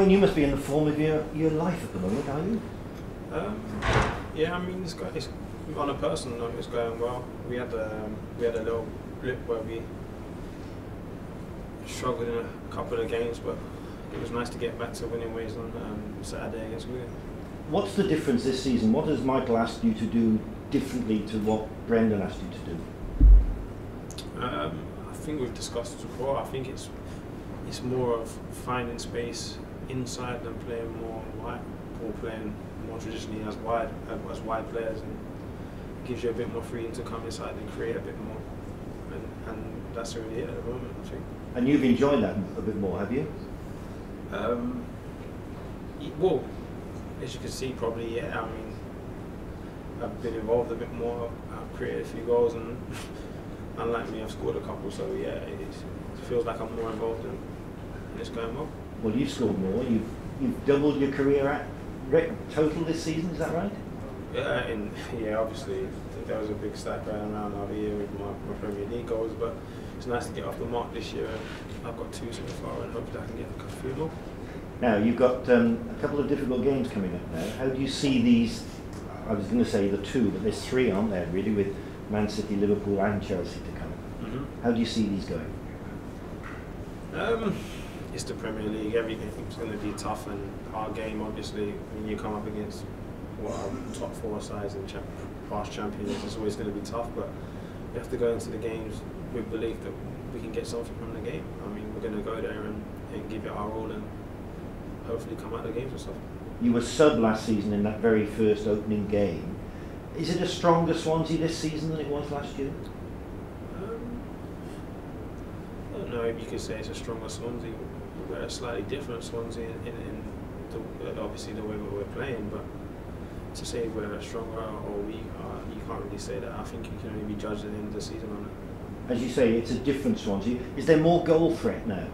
Owen, you must be in the form of your life at the moment, are you? Yeah, I mean, it's on a personal note, it's going well. We had a little blip where we struggled in a couple of games, but it was nice to get back to winning ways on Saturday against Wigan. What's the difference this season? What has Michael asked you to do differently to what Brendan asked you to do? I think we've discussed this before. I think it's more of finding space inside than playing more wide, or playing more traditionally as wide players, and it gives you a bit more freedom to come inside and create a bit more, and that's really it at the moment, I think. And you've enjoyed that a bit more, have you? Well, as you can see, probably, yeah. I mean, I've been involved a bit more. I've created a few goals, and unlike me, I've scored a couple. So yeah, it feels like I'm more involved, and it's going well. Well, you've scored more. You've doubled your career total this season. Is that right? Yeah, obviously there was a big stat going around over year with my Premier League goals, but it's nice to get off the mark this year. I've got 2 so far, and hopefully I can get a few more. Now, you've got a couple of difficult games coming up now. How do you see these? I was going to say the 2, but there's 3, aren't there, really, with Man City, Liverpool and Chelsea to come. Mm-hmm. How do you see these going? It's the Premier League. Everything's going to be tough, and our game, obviously, when you come up against what are top 4 sides and past champions, it's always going to be tough, but you have to go into the games with belief that we can get something from the game. I mean, we're going to go there and give it our all, and hopefully come out of the games and stuff. You were sub last season in that very first opening game. Is it a stronger Swansea this season than it was last year? I don't know if you could say it's a stronger Swansea. We're a slightly different Swansea in obviously the way that we're playing, but to say we're stronger or weaker, you can't really say that. I think you can only be judged at the end of the season on it. As you say, it's a different Swansea. Is there more goal threat now?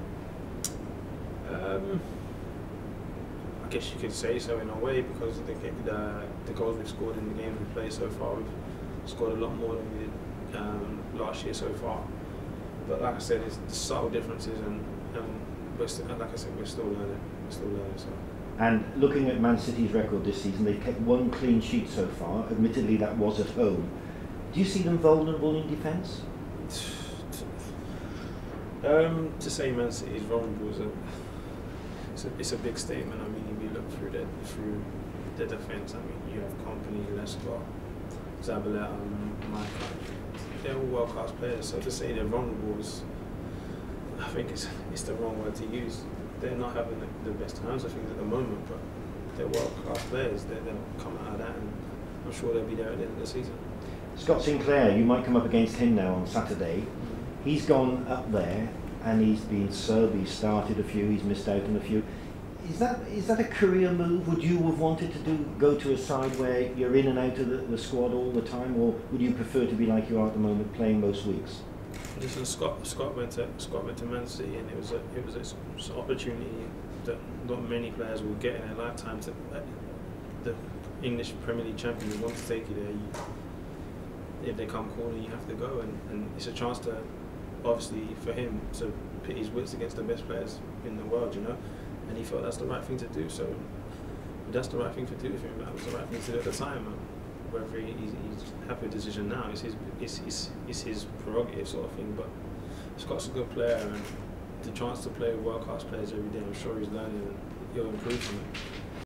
I guess you could say so in a way, because the goals we've scored in the games we've played so far, we've scored a lot more than we did last year so far. But like I said, it's the subtle differences, and we're still, like I said, we're still learning. So. And looking at Man City's record this season, they've kept 1 clean sheet so far. Admittedly, that was at home. Do you see them vulnerable in defence? To say Man City is vulnerable it's a big statement. I mean, if you look through the defence, I mean, you have Company, Lescott, Zabaleta, Mike. They're all world-class players. So to say they're vulnerable I think it's the wrong word to use. They're not having the best times of things at the moment, but they're world-class players. They'll come out of that, and I'm sure they'll be there at the end of the season. Scott Sinclair, you might come up against him now on Saturday. He's gone up there and he's been sub, he's started a few, he's missed out on a few. Is that a career move? Would you have wanted to go to a side where you're in and out of the squad all the time, or would you prefer to be like you are at the moment, playing most weeks? Listen, Scott went to Man City, and it was an opportunity that not many players will get in their lifetime. The English Premier League champions want to take you there. If they come calling, you have to go, and it's a chance to, obviously, for him to pit his wits against the best players in the world, you know, and he felt that's the right thing to do. So that's the right thing to do for him. That was the right thing to do at the time. Whether he's happy with the decision now, it's his prerogative sort of thing. But Scott's a good player, and the chance to play with world-class players every day, I'm sure he's learning and he'll improve from it.